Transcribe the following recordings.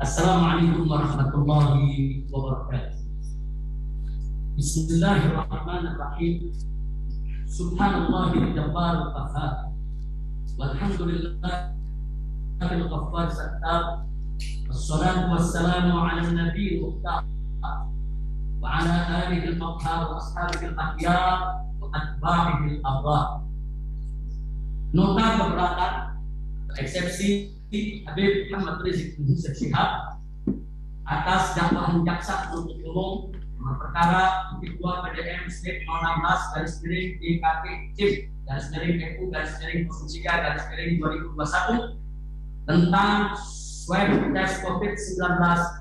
Assalamualaikum warahmatullahi wabarakatuh. Bismillahirrahmanirrahim. Subhanallahil jabbar qahhar. Walhamdulillahil ghaffar sattar. Wassalatu wassalamu ala nabiyil muhtar wa ala alihi al-muhtar wa ashabihi al-akhyar wa atba'ihi al-abrar. Nota keberatan eksepsi Habib Muhammad Rizik Syihab atas dakwaan jaksa penuntut umum perkara 2 PDM Strip 16 garis miring DKP CIM garis miring FU garis miring 03 garis miring 2021 tentang swab tes COVID-19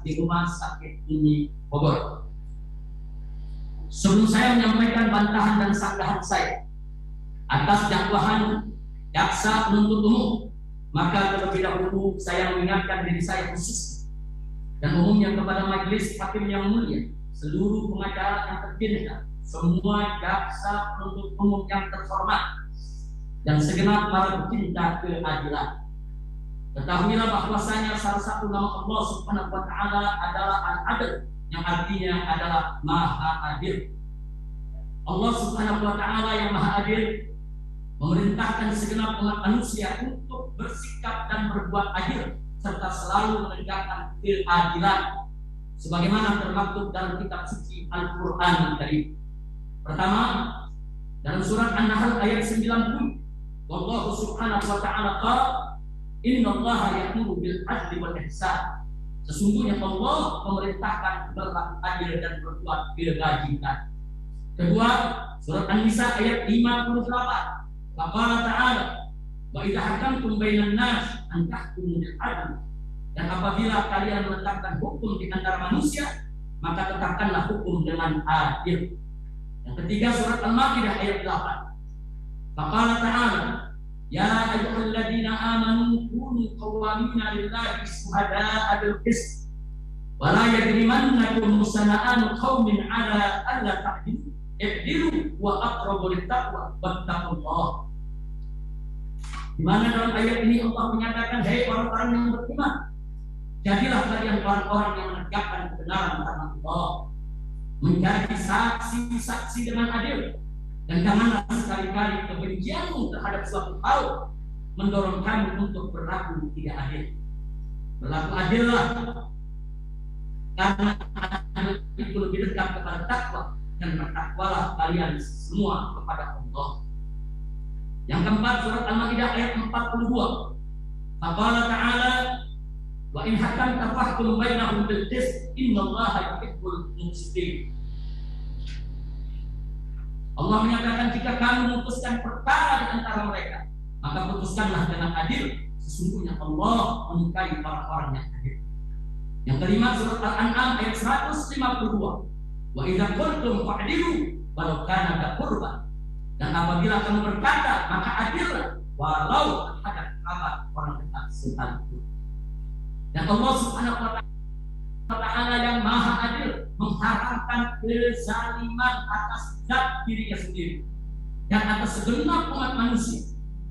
di Rumah Sakit Umi Bogor. Sebelum saya menyampaikan bantahan dan sanggahan saya atas dakwaan jaksa penuntut umum, maka terlebih dahulu saya mengingatkan diri saya khusus dan umumnya kepada majelis hakim yang mulia, seluruh pengacara yang tercinta, semua jaksa penuntut umum yang terhormat, dan segenap para pecinta keadilan. Ketahuilah bahwasanya salah satu nama Allah Subhanahu wa Ta'ala adalah Al-Adil, yang artinya adalah Maha Adil. Allah Subhanahu wa Ta'ala yang Maha Adil memerintahkan segenap umat manusia untuk bersikap dan berbuat adil serta selalu menegakkan keadilan sebagaimana termaktub dalam kitab suci Al-Qur'an Karim. Pertama, dalam surat An-Nahl ayat 90, Allah Subhanahu wa Ta'ala qala innallaha ya'muru bil 'adli wal ihsan. Sesungguhnya Allah memerintahkan berlaku adil dan berbuat kebajikan. Kedua, surat An-Nisa ayat 58. Allah Ta'ala wa idza hakamtum bainan nas an tahkumu bil 'adl. Dan apabila kalian menetapkan hukum di antara manusia, maka tetapkanlah hukum dengan adil. Yang ketiga, surat Al-Maidah ayat 8. Allah Ta'ala ya ayyuhalladzina amanu kunu qawwamina lillahi syuhada'a bil qist wa la yajrimannakum sana'anu qaumin 'ala alla ta'dilu i'dilu wa aqrabu lit-taqwa wattaqullah. Di mana dalam ayat ini Allah menyatakan, hai orang-orang yang beriman, jadilah kalian orang-orang yang menegakkan kebenaran karena Allah, menjadi saksi-saksi dengan adil, dan janganlah sekali-kali kebencianmu terhadap suatu hal mendorong kamu untuk berlaku tidak adil. Berlaku adillah, karena adil itu lebih dekat kepada takwa, dan bertakwalah kalian semua kepada Allah. Yang keempat, surat Al-Maidah ayat 42. Allah Ta'ala wa in hakamta fahkum bainahum bil qist innallaha yuhibbul muqsitin. Allah menyatakan, jika kamu memutuskan perkara di antara mereka, maka putuskanlah dengan adil. Sesungguhnya Allah menyukai orang-orang yang adil. Yang kelima, surat Al-An'am ayat 152. Wa idza qultum fa'dilu walau kana dha qurba. Dan apabila kamu berkata, maka adillah walau terhadap kerabat orang dekat sekalipun. Dan Allah Subhanahu wa Ta'ala yang Maha Adil mengharamkan kezaliman atas zat dirinya sendiri dan atas segenap umat manusia.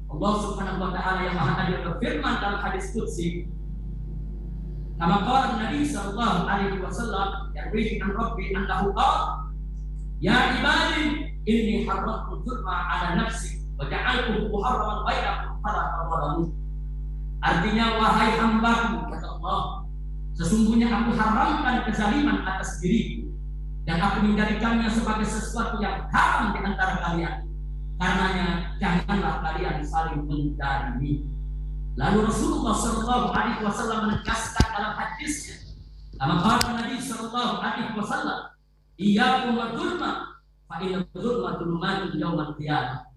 Allah Subhanahu wa Ta'ala yang Maha Adil berfirman dalam hadis qudsi, kama qala Nabi sallallahu alaihi wasallam, yarwi an rabbi annahu qala ya ibadi inni haramtu dzulma ala nafsi wa ja'altuhu muharraman bainakum fala tadhalamu. Artinya, wahai hambaku, kata Allah, sesungguhnya aku haramkan kezaliman atas diriku dan aku menjadikannya sebagai sesuatu yang haram di antara kalian. Karenanya janganlah kalian saling menzalimi. Lalu Rasulullah sallallahu alaihi wasallam menegaskan dalam hadisnya, kama qala Nabi sallallahu alaihi wasallam, iyyakum wadzulma fa inna dzulma dzulumatun yaumal qiyamah.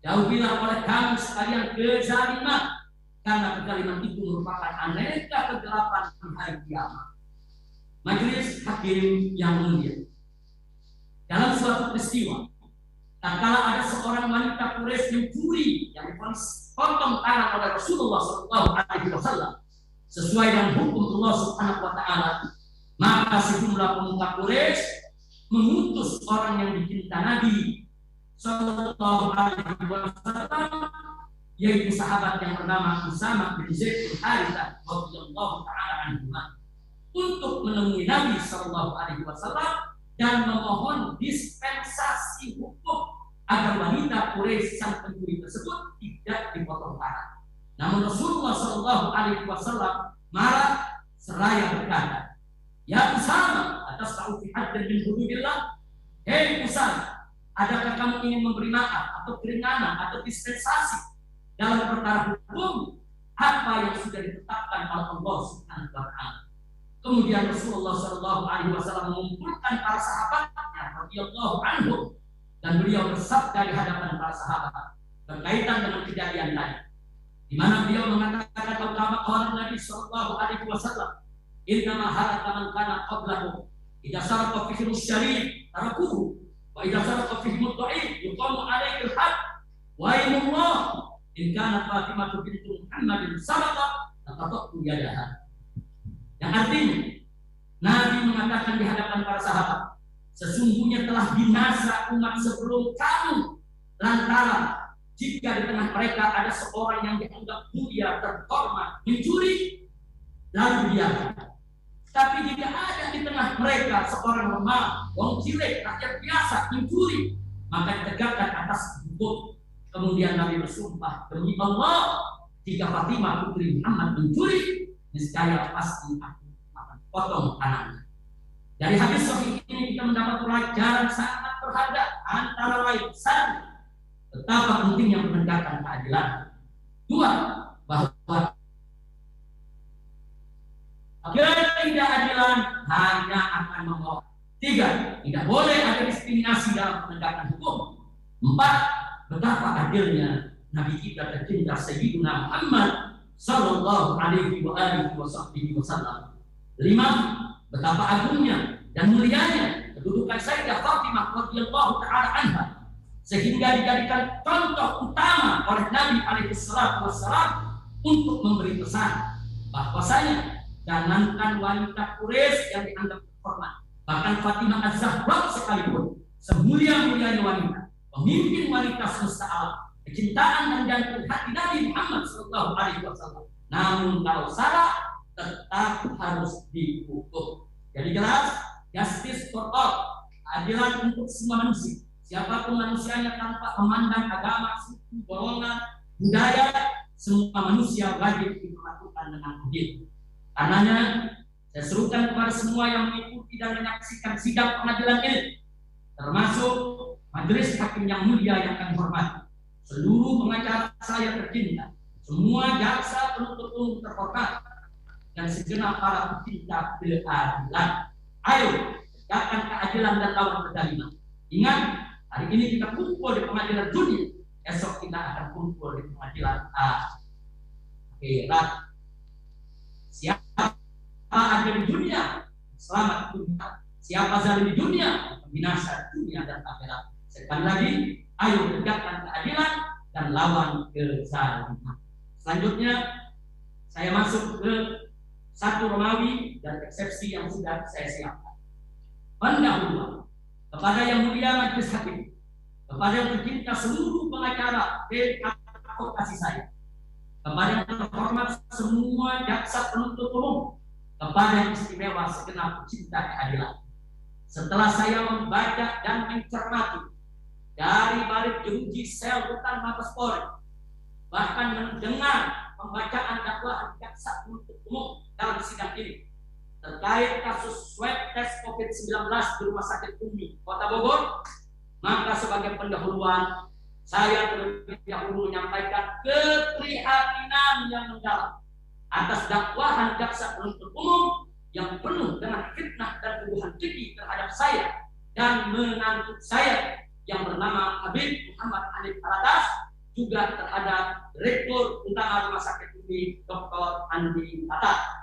Jauhilah oleh kamu sekalian kezaliman, karena kezaliman itu merupakan aneka kegelapan hari kiamat. Majelis hakim yang mulia, dalam suatu peristiwa, tatkala ada seorang wanita Quraisy mencuri yang divonis potong tangan oleh Rasulullah SAW sesuai dengan hukum Allah Subhanahu wa Ta'ala, maka sejumlah pemuka Quraisy mengutus orang yang dicinta Nabi Sallallahu Alaihi Wasallam, yaitu sahabat yang bernama Usamah bin Zaid bin Haritsah radhiyallahu taala anhu, untuk menemui Nabi Shallallahu Alaihi Wasallam dan memohon dispensasi hukum agar wanita Quraisy sang pencuri tersebut tidak dipotong tangan. Namun Rasulullah Shallallahu Alaihi Wasallam marah seraya berkata, "Ya Usama, atas taufihat dan hududillah, hei Usama, adakah kamu ingin memberi maaf atau keringanan atau dispensasi dalam perkara hukum apa yang sudah ditetapkan oleh Allah Subhanahu wa Ta'ala?" Kemudian Rasulullah Shallallahu Alaihi Wasallam mengumpulkan para sahabatnya radhiyallahu anhum dan beliau bersabda di hadapan para sahabat berkaitan dengan kejadian tadi, di mana beliau mengatakan bahwa Nabi Shallallahu Alaihi Wasallam, "Inna ma halaka man kana qablahu idza sarqa fihi syarif tarakuhu wa idza sarqa fihi mudha'if yuqamu alaihi al-had wa inallah in kana Fatimah bintu Muhammadin sarqa laqattu yadaha." Yang artinya Nabi mengatakan di hadapan para sahabat, sesungguhnya telah binasa umat sebelum kamu lantaran jika di tengah mereka ada seorang yang dianggap mulia terhormat mencuri lalu dia. Tapi jika ada di tengah mereka seorang lemah, wong cilik, rakyat biasa mencuri, maka ditegakkan atas hukum. Kemudian Nabi bersumpah, demi Allah, jika Fatimah putri Muhammad mencuri, niscaya pasti aku akan potong tangannya. Dari hadis sahih ini kita mendapat pelajaran sangat berharga, antara lain satu, betapa pentingnya menegakkan keadilan. Dua, bahwa ketidakadilan hanya akan membawa. Tiga, tidak boleh ada diskriminasi dalam penegakan hukum. Empat, betapa adilnya Nabi kita tercinta Sayyidina Muhammad Sallallahu Alaihi Wasallam. Lima, betapa agungnya dan mulianya kedudukan Sayyidah Fatimah radhiyallahu taala anha, sehingga dijadikan contoh utama oleh Nabi alaihi salatu wassalam untuk memberi pesan bahwasanya jangankan wanita Quraisy yang dianggap terhormat, bahkan Fatimah Az-Zahra sekalipun, semulia-mulianya wanita, pemimpin wanita semesta alam, kecintaan dan jantung hati Nabi Muhammad Sallallahu Alaihi Wasallam. Namun kalau salah tetap harus dihukum. Jadi jelas, justice for all, keadilan untuk semua manusia, siapapun manusianya tanpa memandang agama, suku, golongan, budaya, semua manusia wajib diperlakukan dengan adil. Karenanya saya serukan kepada semua yang mengikuti dan menyaksikan sidang pengadilan ini, termasuk majelis hakim yang mulia yang kami hormati, seluruh pengacara saya tercinta, semua jaksa penuntut umum terhormat, dan segenap para pecinta keadilan. Ayo tegakkan keadilan dan lawan kezaliman. Ingat, hari ini kita kumpul di pengadilan dunia, esok kita akan kumpul di pengadilan akhirat. Siapa ada di dunia, selamat dunia. Siapa zalim di dunia, binasa dunia dan akhirat. Sekali lagi, ayo tegakkan keadilan dan lawan kezaliman. Selanjutnya, saya masuk ke 1 Romawi dan eksepsi yang sudah saya siapkan. Pendahuluan kepada yang mulia majelis hakim, kepada yang tercinta seluruh pengacara dan advokasi saya, kepada yang terhormat semua jaksa penuntut umum, kepada yang istimewa segenap pecinta keadilan. Setelah saya membaca dan mencermati dari balik jeruji sel rutan Mabes Polri, bahkan mendengar pembacaan dakwaan jaksa penuntut umum dalam sidang ini terkait kasus swab tes COVID-19 di Rumah Sakit Umi Kota Bogor, maka sebagai pendahuluan saya terlebih dahulu menyampaikan keprihatinan yang mendalam atas dakwaan jaksa penuntut umum yang penuh dengan fitnah dan tuduhan keji terhadap saya dan menantu saya yang bernama Habib Muhammad Hanif Alatas, juga terhadap Direktur Utama Rumah Sakit Umi Dr. Andi Tata.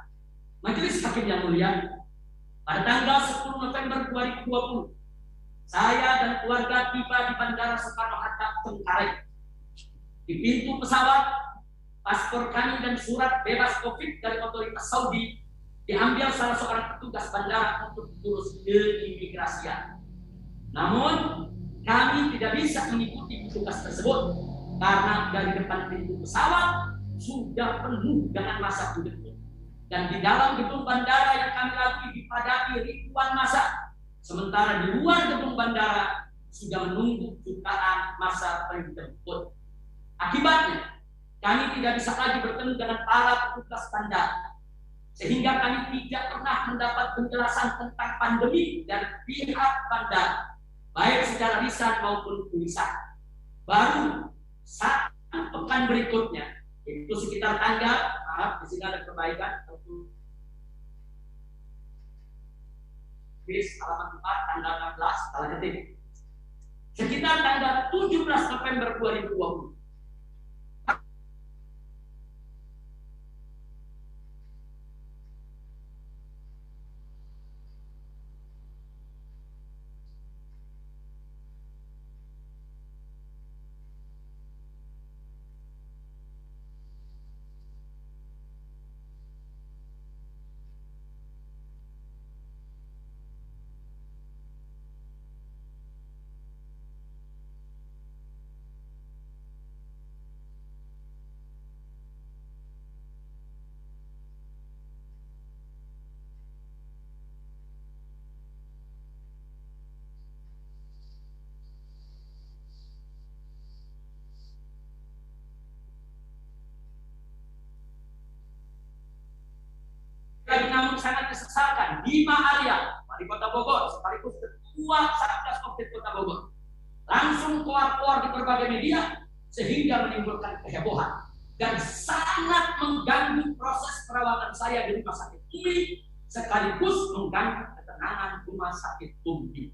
Majelis Hakim yang mulia, pada tanggal 10 November 2020, saya dan keluarga tiba di Bandara Soekarno-Hatta, Cengkareng. Di pintu pesawat, paspor kami dan surat bebas COVID dari otoritas Saudi diambil salah seorang petugas bandara untuk diurus keimigrasian. Namun, kami tidak bisa mengikuti petugas tersebut karena dari depan pintu pesawat sudah penuh dengan massa pendukung. Dan di dalam gedung bandara yang kami dihadapi ribuan massa, sementara di luar gedung bandara sudah menunggu jutaan massa penjemput. Akibatnya, kami tidak bisa lagi bertemu dengan para petugas bandara, sehingga kami tidak pernah mendapat penjelasan tentang pandemi dari pihak bandara, baik secara lisan maupun tulisan. Baru saat pekan berikutnya, itu sekitar tanggal, maaf, di sini ada perbaikan, halaman 4, tanggal 16, salah ketik. Sekitar tanggal 17 November 2020. Namun sangat disesalkan, Bima Arya, Wali Kota Bogor, sekaligus Ketua Satgas Covid Kota Bogor, langsung keluar di berbagai media sehingga menimbulkan kehebohan dan sangat mengganggu proses perawatan saya di Rumah Sakit Umi, sekaligus mengganggu ketenangan Rumah Sakit Umi.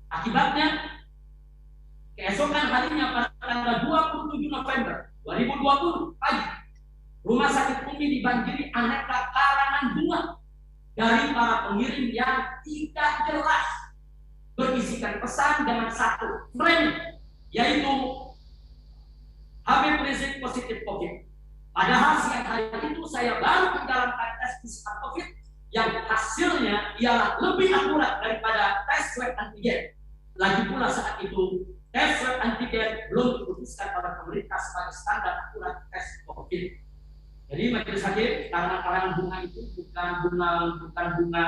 Akibatnya, keesokan harinya pada tanggal 27 November 2020 pagi, Rumah Sakit Umi dibanjiri aneka karangan bunga dari para pengirim yang tidak jelas, berisikan pesan dengan satu frame, yaitu Habib Rizik positif COVID. Padahal siang hari itu saya baru menjalankan tes PCR COVID yang hasilnya ialah lebih akurat daripada tes swab antigen. Lagi pula saat itu tes swab antigen belum diputuskan oleh pemerintah sebagai standar akurat tes COVID. Jadi majelis hakim, karangan bunga itu bukan bunga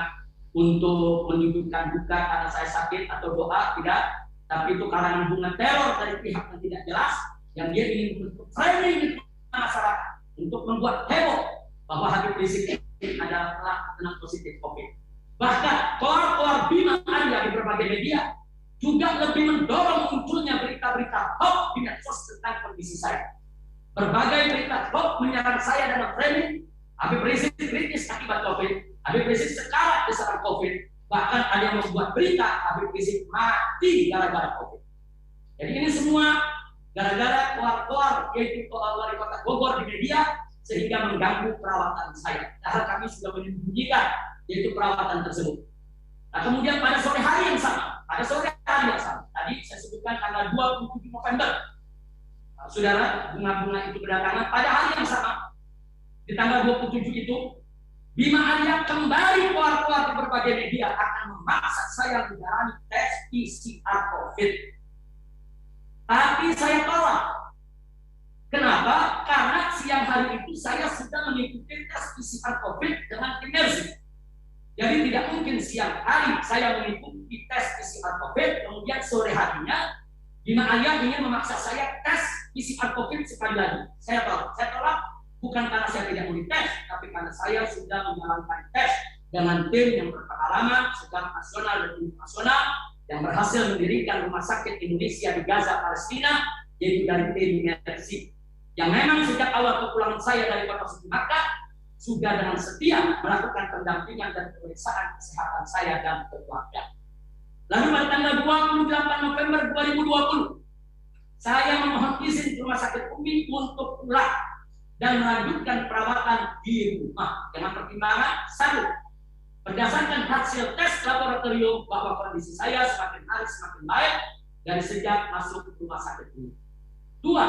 untuk menunjukkan duka karena saya sakit atau doa, tidak. Tapi itu karangan bunga teror dari pihak yang tidak jelas, yang dia ingin membentuk framing di masyarakat untuk membuat heboh bahwa Habib Rizik adalah terkena positif COVID. Bahkan keluar Bima Arya di berbagai media juga lebih mendorong munculnya berita-berita hoax di medsos tentang kondisi saya. Berbagai berita hoax menyerang saya dalam framing Habib Rizik kritis akibat COVID, Habib Rizik sekarat diserang COVID, bahkan ada yang membuat berita Habib Rizik mati gara-gara COVID. Jadi ini semua gara-gara keluar yaitu Wali Kota Bogor di media sehingga mengganggu perawatan saya. Padahal kami sudah menyembunyikan yaitu perawatan tersebut. Nah, kemudian pada sore hari yang sama, tadi saya sebutkan tanggal 27 November. Saudara, bunga-bunga itu berdatangan pada hari yang sama. Di tanggal 27 itu, Bima Arya kembali keluar di berbagai media akan memaksa saya menjalani tes PCR COVID. Tapi saya tolak. Kenapa? Karena siang hari itu saya sudah mengikuti tes PCR COVID dengan tim Mercy. Jadi tidak mungkin siang hari saya mengikuti tes PCR COVID, kemudian sore harinya Bima Arya ingin memaksa saya tes PCR COVID sekali lagi. Saya tolak bukan karena saya tidak mau dites, tapi karena saya sudah menjalankan tes dengan tim yang berpengalaman secara nasional dan internasional yang berhasil mendirikan Rumah Sakit Indonesia di Gaza, Palestina, yaitu dari tim Mercy. Yang memang sejak awal kepulangan saya dari kota suci Makkah sudah dengan setia melakukan pendampingan dan pemeriksaan kesehatan saya dan keluarga. Lalu pada tanggal 28 November 2020, saya memohon izin ke Rumah Sakit Umi untuk pulang dan melanjutkan perawatan di rumah dengan pertimbangan satu, berdasarkan hasil tes laboratorium bahwa kondisi saya semakin hari semakin baik dari sejak masuk ke Rumah Sakit Umi. Dua,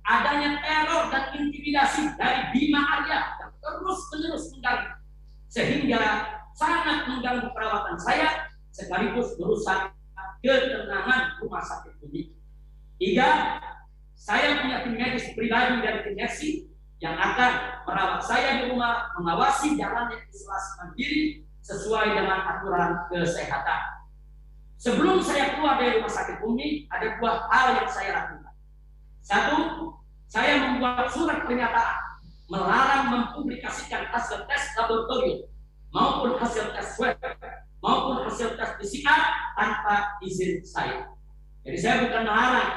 adanya teror dan intimidasi dari Bima Arya yang terus-menerus mengganggu sehingga sangat mengganggu perawatan saya sekaligus merusak ketenangan Rumah Sakit Umi. Tiga, saya punya tim medis pribadi dari tim Mercy yang akan merawat saya di rumah, mengawasi jalannya isolasi mandiri sesuai dengan aturan kesehatan. Sebelum saya keluar dari rumah sakit Umi, ada dua hal yang saya lakukan. Satu, saya membuat surat pernyataan melarang mempublikasikan hasil tes laboratorium maupun hasil tes swab maupun hasil tes PCR tanpa izin saya. Jadi saya bukan melarang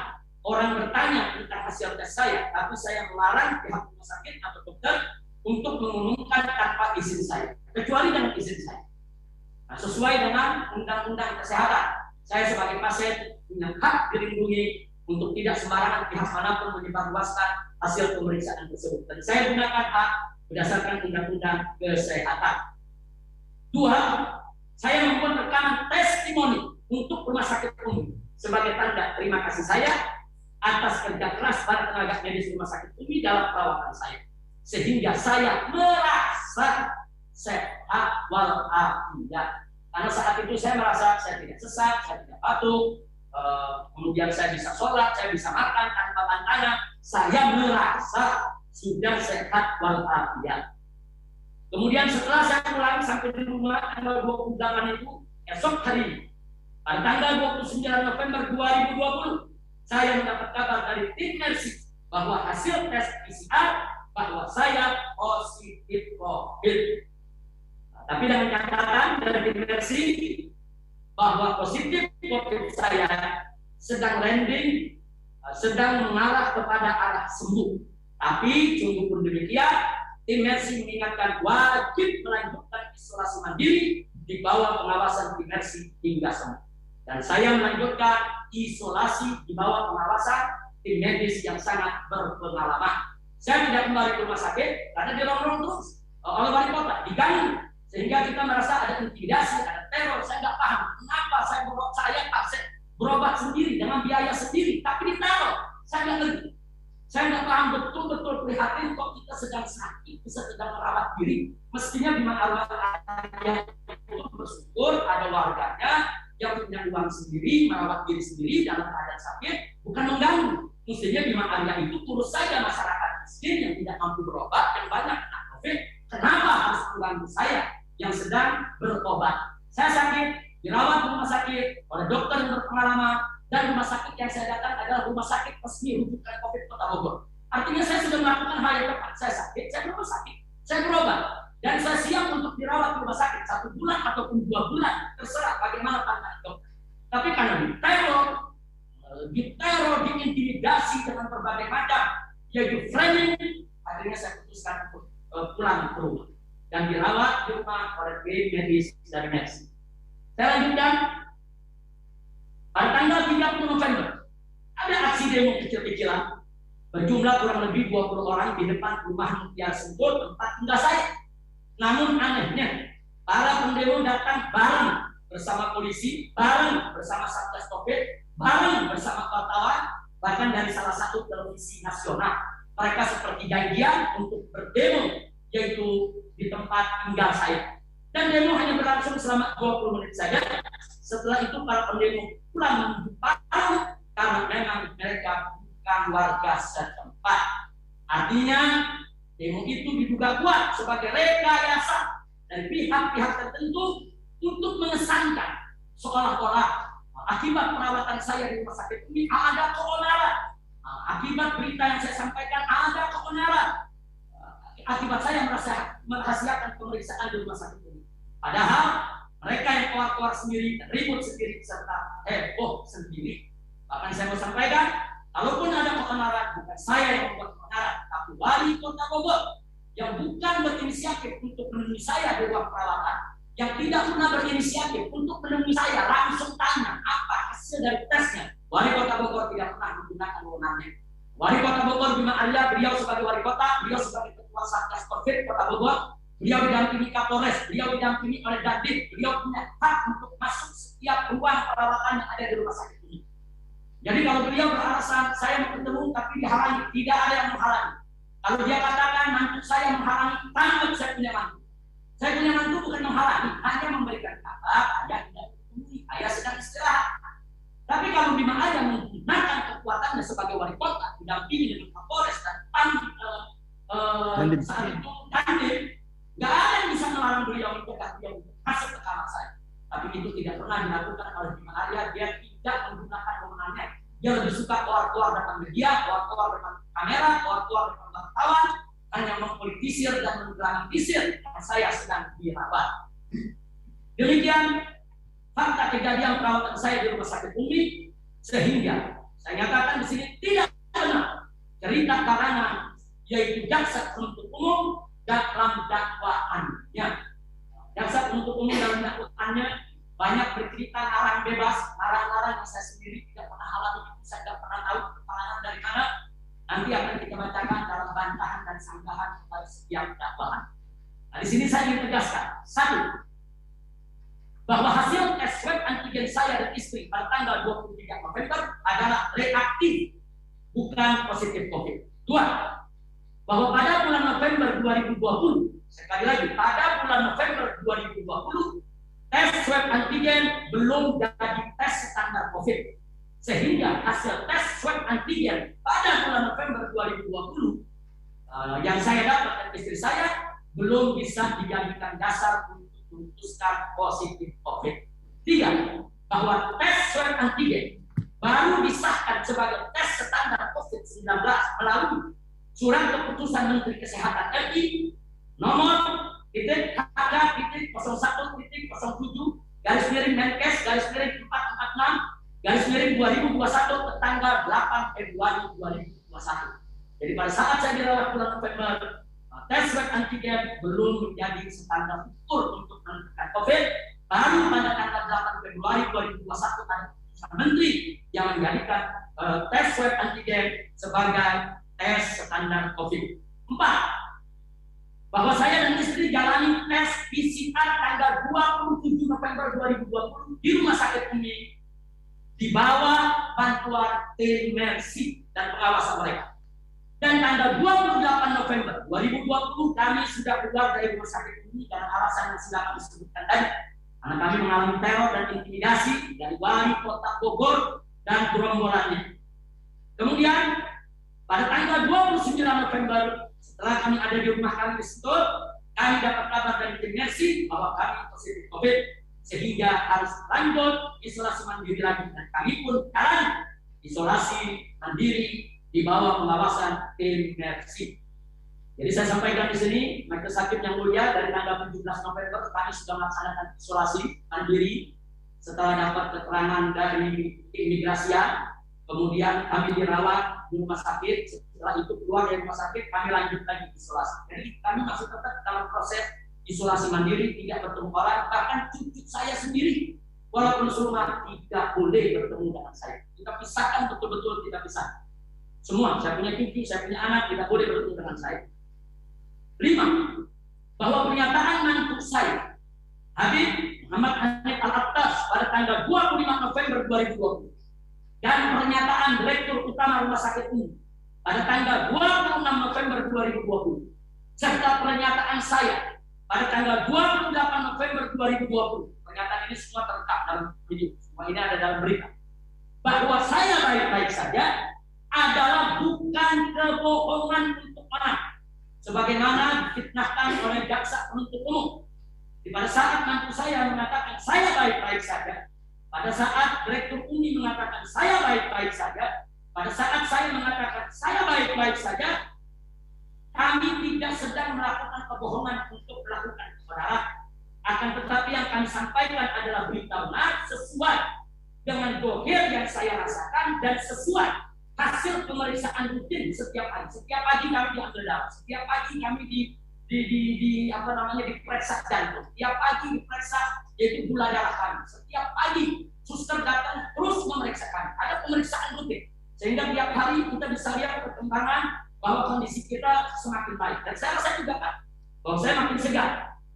orang bertanya tentang hasil tes saya, tapi saya melarang pihak rumah sakit atau dokter untuk mengumumkan tanpa izin saya, kecuali dengan izin saya. Nah, sesuai dengan undang-undang kesehatan, saya sebagai pasien punya hak dilindungi untuk tidak sembarangan pihak manapun menyebarluaskan hasil pemeriksaan tersebut. Dan saya gunakan hak berdasarkan undang-undang kesehatan. Dua, saya membuat rekaman testimoni untuk rumah sakit Umi sebagai tanda terima kasih saya atas kerja keras para tenaga medis rumah sakit Umi dalam perawatan saya, sehingga saya merasa sehat walafiat. Karena saat itu saya merasa saya tidak sesak, saya tidak batuk, kemudian saya bisa sholat, saya bisa makan tanpa tantangan. Saya merasa sudah sehat walafiat. Kemudian setelah saya pulang sampai di rumah tanggal 28 itu, esok hari pada tanggal 29 November 2020, saya mendapat kabar dari tim Mercy bahwa hasil tes PCR bahwa saya positif COVID. Nah, tapi dengan catatan dari tim Mercy bahwa positif COVID saya sedang landing, sedang mengarah kepada arah sembuh. Tapi sungguh pun demikian, tim Mercy mengingatkan wajib melanjutkan isolasi mandiri di bawah pengawasan tim Mercy hingga sembuh. Dan saya melanjutkan isolasi di bawah pengawasan tim medis yang sangat berpengalaman. Saya tidak kembali ke rumah sakit karena dirongrong terus oleh wali kota, diganggu, sehingga kita merasa ada intimidasi, ada teror. Saya nggak paham kenapa saya berobat sendiri dengan biaya sendiri, tapi diteror. Saya nggak ngerti. Saya nggak paham betul-betul prihatin kok kita sedang sakit, bisa sedang merawat diri. Mestinya Bima Arwah yang bersyukur ada warganya yang punya uang sendiri, merawat diri sendiri dalam keadaan sakit, bukan mengganggu. Mestinya Bima Arya itu urus saja masyarakat miskin yang tidak mampu berobat, yang banyak kena COVID. Kenapa harus mengganggu saya yang sedang berobat? Saya sakit, dirawat di rumah sakit oleh dokter yang berpengalaman, dan rumah sakit yang saya datang adalah rumah sakit resmi rujukan COVID Kota Bogor. Artinya saya sudah melakukan hal yang tepat. Saya sakit, saya berobat sakit, saya berobat, dan saya siap untuk dirawat di rumah sakit 1 bulan ataupun 2 bulan, terserah bagaimana pandangan dokter. Tapi karena diteror, diintimidasi dengan berbagai macam, yaitu framing, akhirnya saya putuskan untuk pulang ke rumah dan dirawat di rumah oleh tim medis dari Mercy. Saya lanjutkan. Pada tanggal 30 November, ada aksi demo kecil-kecilan berjumlah kurang lebih 20 orang di depan rumah Mutiara Sentul, tempat tinggal saya. Namun anehnya, para pendemo datang bareng bersama polisi, bareng bersama Satgas COVID, bareng bersama wartawan, bahkan dari salah satu televisi nasional. Mereka seperti janjian untuk berdemo, yaitu di tempat tinggal saya. Dan demo hanya berlangsung selama 20 menit saja. Setelah itu para pendemo pulang menuju Palu karena memang mereka bukan warga setempat. Artinya demo itu diduga kuat sebagai rekayasa dari pihak-pihak tertentu untuk mengesankan seolah-olah akibat perawatan saya di rumah sakit ini ada keonaran. Akibat berita yang saya sampaikan ada keonaran. Akibat saya merahasiakan pemeriksaan di rumah sakit ini. Padahal mereka yang keluar-keluar sendiri, ribut sendiri, serta heboh sendiri. Bahkan saya mau sampaikan, kalaupun ada keonaran, bukan saya yang membuat keonaran, tapi wali kota Bogor yang bukan berinisiatif untuk menemui saya di ruang perawatan, yang tidak pernah berinisiatif untuk menemui saya, langsung tanya apa hasil dari tesnya. Wali kota Bogor tidak pernah menggunakan wewenangnya. Wali kota Bogor Bima Arya, beliau sebagai wali kota, beliau sebagai ketua Satgas COVID Kota Bogor, beliau didampingi Kapolres, beliau didampingi oleh Dandim, beliau punya hak untuk masuk setiap ruang perawatan yang ada di rumah sakit ini. Jadi kalau beliau beralasan saya mau ketemu tapi dihalangi, tidak ada yang menghalangi. Kalau dia katakan mantu saya menghalangi, tanggung saya punya mantu. Saya punya mantu bukan menghalangi, hanya memberikan kabar ayah tidak ditemui, ayah sedang istirahat. Tapi kalau Bima Arya menggunakan kekuatannya sebagai wali kota, didampingi dengan Kapolres dan saat itu Dandim, nggak ada yang bisa melarang beliau mencegah dia untuk masuk ke kamar saya. Tapi itu tidak pernah dilakukan oleh Bima Arya. Dia tidak menggunakan wewenangnya. Dia lebih suka keluar-keluar depan media, keluar-keluar depan kamera, keluar-keluar depan wartawan, hanya mempolitisir dan mendramatisir saya sedang dirawat. Demikian fakta kejadian perawatan saya di Rumah Sakit Umi, sehingga saya nyatakan di sini tidak benar cerita karangan yaitu jaksa penuntut umum dalam dakwaannya. Jaksa penuntut umum dalam dakwaannya banyak bercerita ngarang bebas, ngarang-ngarang yang saya sendiri tidak pernah alami, saya tidak pernah tahu keterangan dari mana. Nanti akan kita bacakan dalam bantahan dan sanggahan kepada setiap dakwaan. Nah, di sini saya ingin tegaskan, satu, bahwa hasil tes swab antigen saya dan istri pada tanggal 23 November adalah reaktif, bukan positif COVID. Dua, bahwa pada bulan November 2020, sekali lagi, pada bulan November 2020, tes swab antigen belum jadi tes standar COVID. Sehingga hasil tes swab antigen pada bulan November 2020 yang saya dapat dari istri saya belum bisa dijadikan dasar untuk memutuskan positif COVID. Tiga, bahwa tes swab antigen baru disahkan sebagai tes standar COVID-19 melalui Surat Keputusan Menteri Kesehatan RI nomor HK-/Menkes/446/2021 tanggal 8 Februari 2021. Jadi pada saat saya dirawat bulan November, tes swab antigen belum menjadi standar ukur untuk menentukan COVID. Baru pada tanggal 8 Februari 2021 ada keputusan Menteri yang menjadikan tes swab antigen sebagai tes standar COVID. 4. Bahwa saya dan istri jalani tes PCR tanggal 27 November 2020 di Rumah Sakit Umi di bawah bantuan tim Mercy dan pengawasan mereka. Dan tanggal 28 November 2020 kami sudah keluar dari Rumah Sakit Umi karena alasan yang sudah kami sebutkan tadi. Karena kami mengalami teror dan intimidasi dari wali kota Bogor dan gerombolannya. Kemudian pada tanggal 29 November setelah kami ada di rumah kami di Sentul, kami dapat kabar dari tim Mercy bahwa kami positif COVID sehingga harus lanjut isolasi mandiri lagi, dan kami pun jalan isolasi mandiri di bawah pengawasan tim Mercy. Jadi saya sampaikan di sini, Majelis Hakim yang mulia, dari tanggal 17 November kami sudah melaksanakan isolasi mandiri setelah dapat keterangan dari imigrasian. Kemudian kami dirawat di rumah sakit. Setelah itu keluar dari rumah sakit, kami lanjut lagi isolasi. Jadi kami masih tetap dalam proses isolasi mandiri, tidak bertemu orang. Bahkan cucu saya sendiri, walaupun serumah, tidak boleh bertemu dengan saya. Kita pisahkan, betul-betul tidak bisa. Semua, saya punya cucu, saya punya anak, tidak boleh bertemu dengan saya. 5. Bahwa pernyataan mantu saya, Habib Muhammad Hanif Al-Attas, pada tanggal 25 November 2020, dan pernyataan Direktur Utama Rumah Sakit Umi pada tanggal 26 November 2020, serta pernyataan saya pada tanggal 28 November 2020, pernyataan ini semua terungkap dalam video, semua ini ada dalam berita, bahwa saya baik-baik saja adalah bukan kebohongan untuk menang, sebagaimana difitnahkan oleh jaksa penuntut umum. Pada saat mantu saya mengatakan saya baik-baik saja, pada saat Direktur Umi mengatakan saya baik-baik saja, pada saat saya mengatakan saya baik-baik saja, kami tidak sedang melakukan kebohongan untuk melakukan kebenaran. Akan tetapi yang kami sampaikan adalah berita benar sesuai dengan dohir yang saya rasakan dan sesuai hasil pemeriksaan rutin setiap hari. Setiap pagi kami diambil darah, setiap pagi kami diperiksa jantung, setiap pagi diperiksa yaitu gula darah kami. Setiap pagi suster datang terus memeriksa kami. Ada pemeriksaan rutin sehingga tiap hari kita bisa lihat perkembangan bahwa kondisi kita semakin baik. Dan saya rasa juga kan bahwa saya makin segar,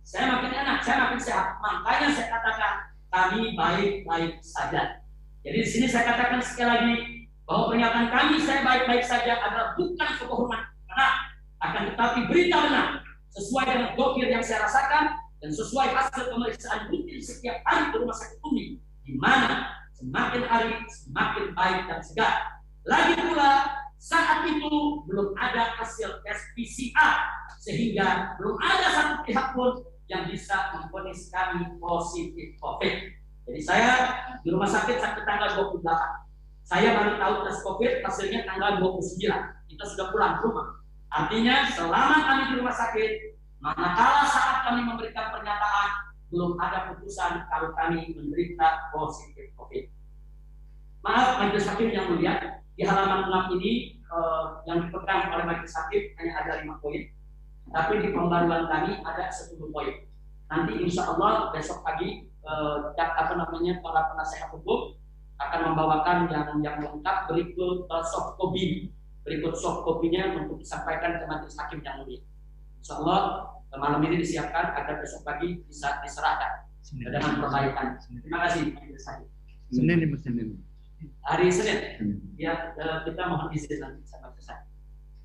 saya makin enak, saya makin sehat. Makanya saya katakan kami baik-baik saja. Jadi di sini saya katakan sekali lagi bahwa pernyataan kami saya baik-baik saja adalah bukan kebohongan benar, akan tetapi berita benar sesuai dengan dohir yang saya rasakan dan sesuai hasil pemeriksaan rutin setiap hari di Rumah Sakit Umi, di mana semakin hari semakin baik dan segar. Lagi pula saat itu belum ada hasil tes PCR, sehingga belum ada satu pihak pun yang bisa memvonis kami positif COVID. Jadi saya di rumah sakit sampai tanggal 28. Saya baru tahu tes COVID hasilnya tanggal 29. Kita sudah pulang ke rumah. Artinya selama kami di rumah sakit, manakala saat kami memberikan pernyataan, belum ada putusan kalau kami menderita positif COVID. Maaf majelis hakim yang mulia, di halaman 6 ini yang dipegang oleh majelis hakim hanya ada 5 poin, tapi di pembaruan kami ada 10 poin. Nanti insya Allah besok pagi para penasehat hukum akan membawakan yang lengkap berikut soft copy, nya untuk disampaikan ke majelis hakim yang mulia. Insya Allah malam ini disiapkan agar besok pagi bisa diserahkan dengan perbaikan. Terima kasih majelis hakim. Senin. Hari Senin. Ya, kita mohon izin nanti sama selesai.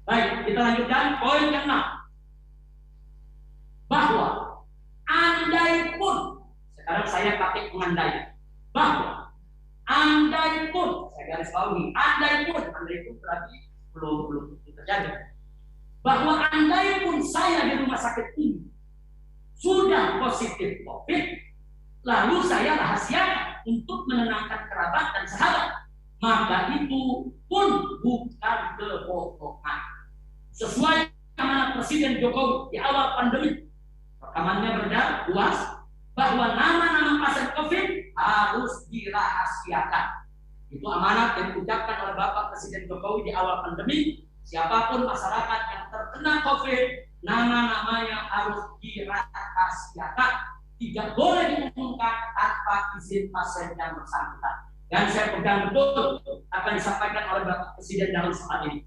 Baik, kita lanjutkan poin ke-6. Bahwa andai pun, sekarang saya pakai pengandaian, bahwa andai pun, saya garis bawahi, andai pun berarti belum terjadi. Bahwa andai pun saya di rumah sakit ini sudah positif COVID, lalu saya rahasiakan untuk menenangkan kerabat dan sahabat, maka itu pun bukan kebohongan. Sesuai amanat Presiden Jokowi di awal pandemi, rekamannya beredar luas bahwa nama-nama pasien COVID harus dirahasiakan. Itu amanat yang diucapkan oleh Bapak Presiden Jokowi di awal pandemi. Siapapun masyarakat yang terkena COVID, nama-namanya harus dirahasiakan. Tidak boleh diumumkan tanpa izin pasien yang bersangkutan. Dan saya pegang betul akan disampaikan oleh Bapak Presiden dalam soal ini.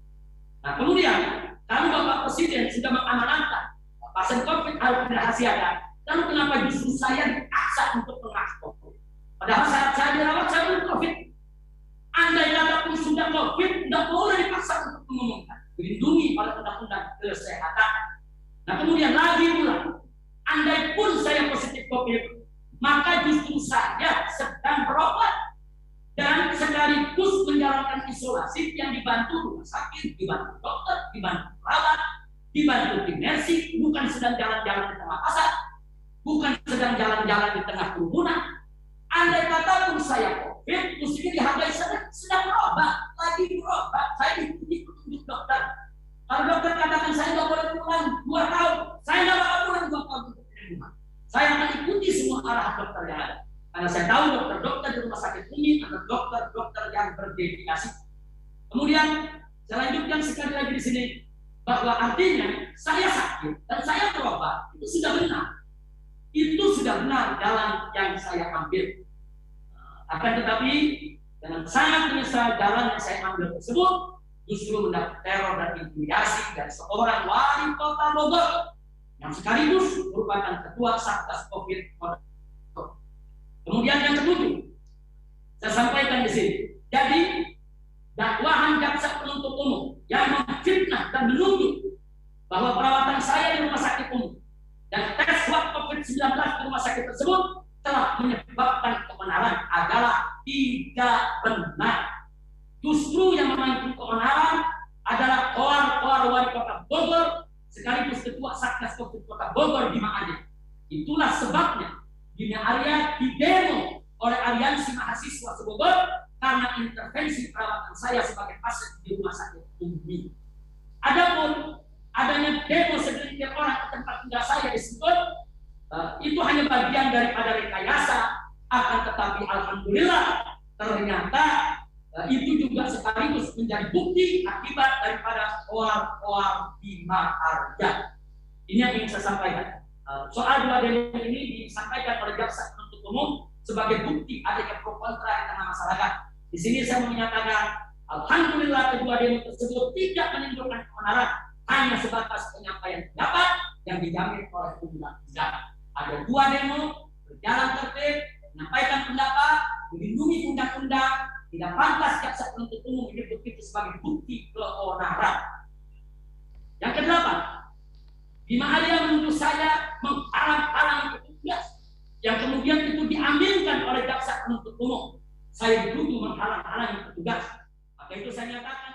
Nah kemudian, kalau Bapak Presiden sudah mengamanatkan pasien COVID harus dirahasiakan, lalu kenapa justru saya dipaksa untuk mengaku COVID? Padahal saat saya dirawat saya belum COVID. Andai kata pun sudah COVID, tidak boleh dipaksa untuk mengumumkan. Dilindungi oleh undang-undang kesehatan. Nah kemudian lagi pula, andai pun saya positif COVID, maka justru saya sedang berobat dan sekaligus menjalankan isolasi yang dibantu rumah sakit, dibantu dokter, dibantu perawat, dibantu tim nursing, bukan sedang jalan-jalan di tengah pasar, bukan sedang jalan-jalan di tengah kerumunan. Andai kata pun saya COVID, mestinya dihargai sedang berobat, lagi berobat, saya diikuti petunjuk dokter. Kalau dokter katakan saya nggak boleh pulang 2 tahun, saya nggak bakal pulang 2 tahun untuk penyembuhan. Saya akan ikuti semua arahan dokter yang ada. Karena saya tahu dokter-dokter di rumah sakit ini adalah dokter-dokter yang berdedikasi. Kemudian saya lanjutkan sekali lagi di sini bahwa artinya saya sakit dan saya berobat itu sudah benar. Itu sudah benar jalan yang saya ambil. Akan tetapi dengan sangat menyesal jalan yang saya ambil tersebut justru mendapat teror dan intimidasi dari seorang wali kota Bogor yang sekaligus merupakan ketua Satgas COVID. Kemudian yang ketujuh, saya sampaikan di sini. Jadi dakwahan jaksa penuntut umum yang memfitnah dan menuduh bahwa perawatan saya di rumah sakit umum dan tes swab COVID-19 di rumah sakit tersebut telah menyebabkan kebenaran adalah tidak benar. Justru yang memimpin kebenaran adalah koar wali kota Bogor sekaligus ketua Satgas COVID Kota Bogor Bima Arya. Itulah sebabnya Bima Arya didemo oleh Aliansi Mahasiswa Bogor karena intervensi perawatan saya sebagai pasien di rumah sakit umum. Adapun adanya demo segelintir orang ke tempat tinggal saya di Sentul, itu hanya bagian daripada rekayasa. Akan tetapi alhamdulillah ternyata itu juga sekaligus menjadi bukti akibat daripada koar Bima Arya. Ini yang ingin saya sampaikan. Soal 2 demo ini disampaikan oleh jaksa penuntut umum sebagai bukti adanya pro kontra di tengah masyarakat. Di sini saya menyatakan alhamdulillah kedua demo tersebut tidak menimbulkan kebenaran, hanya sebatas penyampaian pendapat yang dijamin oleh undang-undang. Ada 2 demo berjalan tertib, menyampaikan pendapat, melindungi undang-undang. Tidak pantas jaksa penuntut umum menyebut itu sebagai bukti keonaran. Yang ke-8, Bima Arya menuduh saya menghalang-halangi petugas yang kemudian itu diaminkan oleh jaksa penuntut umum. Saya dituduh menghalang-halangi petugas. Maka itu saya nyatakan